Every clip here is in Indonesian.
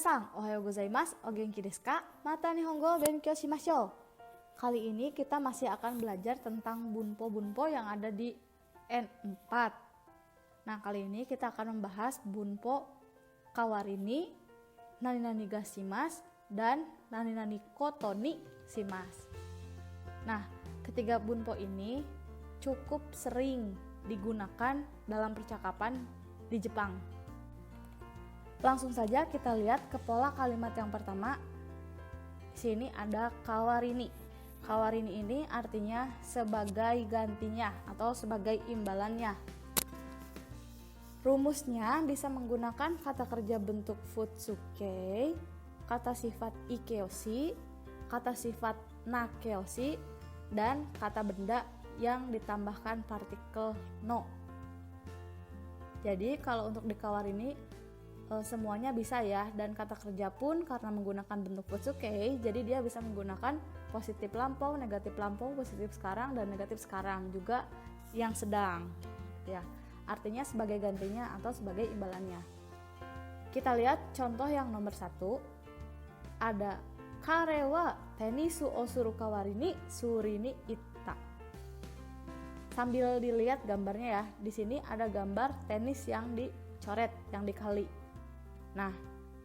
Minasan, ohayo gozaimasu, o genki desu ka? Mata Nihongo benkyou shimashou. Kali ini kita masih akan belajar tentang bunpo-bunpo yang ada di N4. Nah, kali ini kita akan membahas bunpo kawarini, nani-nani ga shimasu, dan nani-nani koto ni shimasu. Nah, ketiga bunpo ini cukup sering digunakan dalam percakapan di Jepang. Langsung saja kita lihat ke pola kalimat yang pertama. Di sini ada kawarini. Kawarini ini artinya sebagai gantinya atau sebagai imbalannya. Rumusnya bisa menggunakan kata kerja bentuk futsuke, kata sifat ikeoshi, kata sifat nakeoshi, dan kata benda yang ditambahkan partikel no. Jadi kalau untuk di kawarini semuanya bisa ya, dan kata kerja pun karena menggunakan bentuk futsuke, jadi dia bisa menggunakan positif lampau, negatif lampau, positif sekarang, dan negatif sekarang juga yang sedang ya, artinya sebagai gantinya atau sebagai imbalannya. Kita lihat contoh yang nomor 1. Ada kare wa tenisu o suru kawarini suri ni itta. Sambil dilihat gambarnya ya, di sini ada gambar tenis yang dicoret, yang dikali. Nah,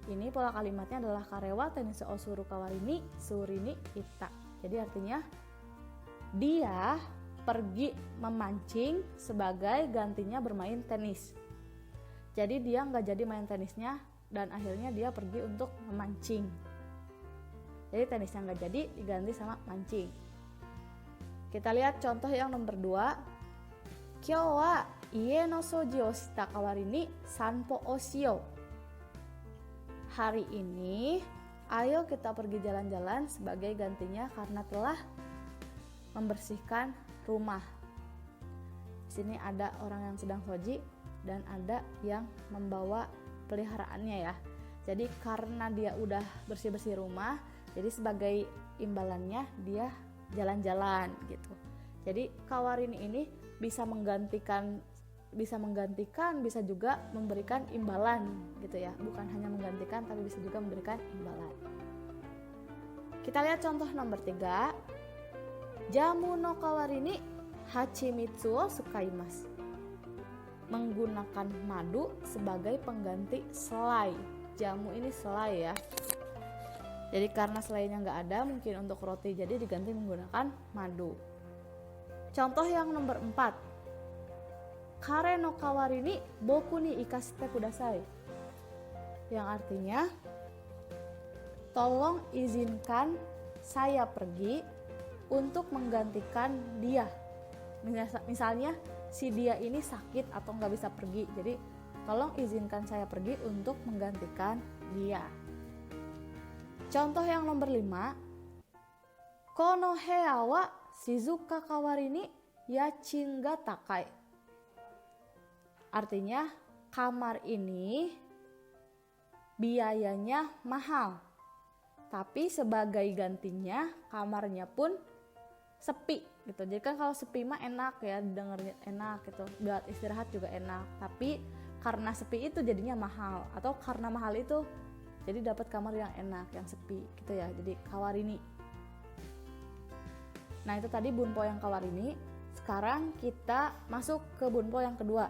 ini pola kalimatnya adalah karewa tenisu o suru kawarini suri ni itta. Jadi artinya dia pergi memancing sebagai gantinya bermain tenis. Jadi dia nggak jadi main tenisnya dan akhirnya dia pergi untuk memancing. Jadi tenisnya nggak jadi, diganti sama mancing. Kita lihat contoh yang nomor 2. Kyou wa ie no soji o shita kawarini sanpo o shiyou. Hari ini, ayo kita pergi jalan-jalan sebagai gantinya karena telah membersihkan rumah. Di sini ada orang yang sedang soji dan ada yang membawa peliharaannya ya. Jadi karena dia udah bersih-bersih rumah, jadi sebagai imbalannya dia jalan-jalan gitu. Jadi kawarini ini bisa menggantikan, bisa juga memberikan imbalan gitu ya. Bukan hanya menggantikan tapi bisa juga memberikan imbalan. Kita lihat contoh nomor 3. Jamu no kawarini hachimitsu o sukaimasu. Menggunakan madu sebagai pengganti selai. Jamu ini selai ya. Jadi karena selainya nggak ada, mungkin untuk roti, jadi diganti menggunakan madu. Contoh yang nomor 4. Kare no kawarini boku ni ikashite kudasai. Yang artinya tolong izinkan saya pergi untuk menggantikan dia. Misalnya si dia ini sakit atau nggak bisa pergi, jadi tolong izinkan saya pergi untuk menggantikan dia. Contoh yang nomor 5. Kono hea wa shizuka kawarini yachin ga takai. Artinya kamar ini biayanya mahal, tapi sebagai gantinya kamarnya pun sepi gitu. Jadi kan kalau sepi mah enak ya, dengernya enak gitu, buat istirahat juga enak. Tapi karena sepi itu jadinya mahal, atau karena mahal itu jadi dapat kamar yang enak, yang sepi gitu ya. Jadi kawarini. Nah itu tadi bunpo yang kawarini. Sekarang kita masuk ke bunpo yang kedua,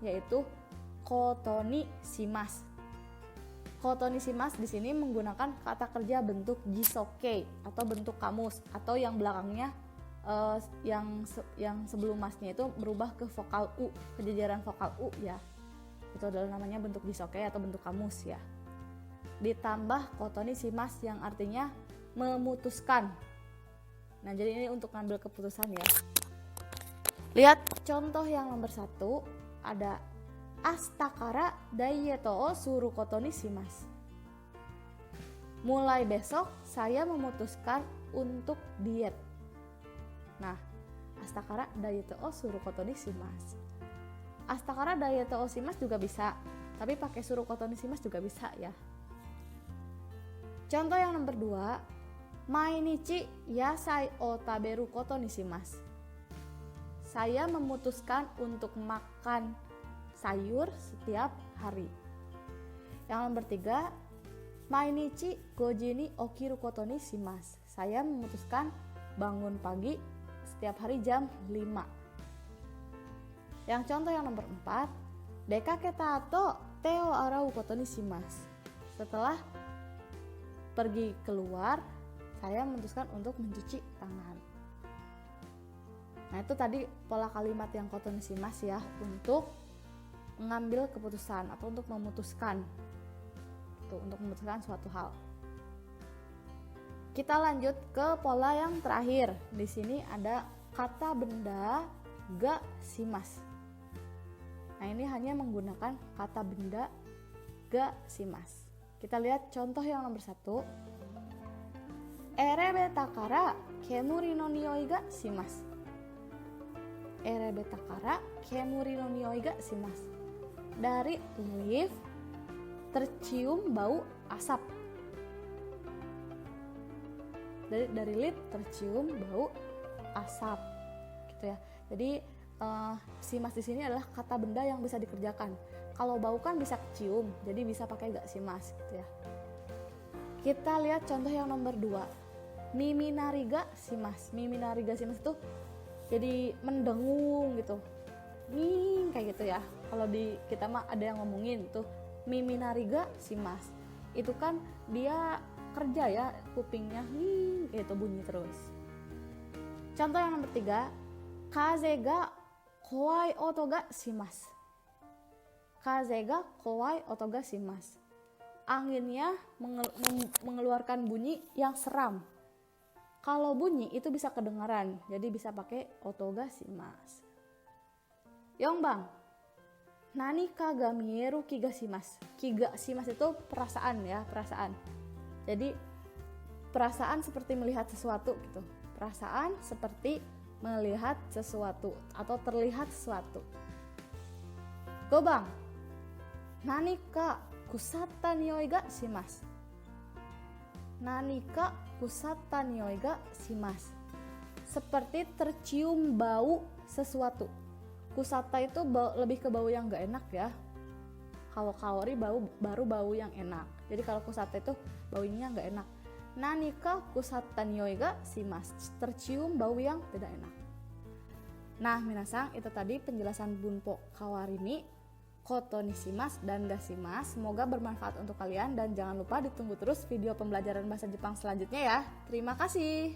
yaitu koto ni shimasu. Koto ni shimasu di sini menggunakan kata kerja bentuk jisoke atau bentuk kamus, atau yang belakangnya yang sebelum masnya itu berubah ke vokal u, kejajaran vokal u ya. Itu adalah namanya bentuk jisoke atau bentuk kamus ya. Ditambah koto ni shimasu yang artinya memutuskan. Nah, jadi ini untuk ngambil keputusan ya. Lihat contoh yang nomor 1. Ada ashita kara daieto o suru koto ni shimasu. Mulai besok saya memutuskan untuk diet. Nah, ashita kara daieto o suru koto ni shimasu. Ashita kara daieto o shimasu juga bisa, tapi pakai suru koto ni shimasu juga bisa ya. Contoh yang nomor 2. Mainichi yasai o taberu koto ni shimasu. Saya memutuskan untuk makan sayur setiap hari. Yang nomor 3, Mainichi goji ni okiru koto ni shimasu. Saya memutuskan bangun pagi setiap hari jam 5. Yang contoh yang nomor 4, dekaketa ato te o arau koto ni shimasu. Setelah pergi keluar, saya memutuskan untuk mencuci tangan. Nah, itu tadi pola kalimat yang koto ni shimasu ya, untuk mengambil keputusan atau untuk memutuskan. Untuk memutuskan suatu hal. Kita lanjut ke pola yang terakhir. Di sini ada kata benda ga shimasu. Nah, ini hanya menggunakan kata benda ga shimasu. Kita lihat contoh yang nomor 1. Elevator kara kemuri no nioi ga shimasu. Elevator kara kemuri no nioi ga shimasu. Dari lift tercium bau asap. Dari lift tercium bau asap, gitu ya. Jadi shimasu di sini adalah kata benda yang bisa dikerjakan. Kalau bau kan bisa kecium, jadi bisa pakai ga shimasu, gitu ya. Kita lihat contoh yang nomor 2. Miminari ga shimasu. Miminari ga shimasu itu jadi mendengung gitu. Nih kayak gitu ya. Kalau di kita mah ada yang ngomongin tuh miminari ga shimasu. Itu kan dia kerja ya, kupingnya nih gitu bunyi terus. Contoh yang nomor 3, kaze ga kowai oto ga shimasu. Kaze ga kowai oto ga shimasu. Anginnya mengeluarkan bunyi yang seram. Kalau bunyi itu bisa kedengaran, jadi bisa pakai oto ga shimasu. Yongbang, nanika ga mieru kiga shimasu. Kiga shimasu itu perasaan ya, perasaan. Jadi perasaan seperti melihat sesuatu gitu. Perasaan seperti melihat sesuatu atau terlihat sesuatu. Gobang, nanika kusata nioi ga shimasu. Nanika kusata nioi ga shimasu. Seperti tercium bau sesuatu. Kusata itu lebih ke bau yang gak enak ya. Kalau kaori baru bau yang enak. Jadi kalau kusata itu baunya gak enak. Nanika kusata nioi ga shimasu. Tercium bau yang tidak enak. Nah, minasang, itu tadi penjelasan bunpo kawarini, koto ni shimasu dan ga shimasu. Semoga bermanfaat untuk kalian dan jangan lupa ditunggu terus video pembelajaran bahasa Jepang selanjutnya ya. Terima kasih.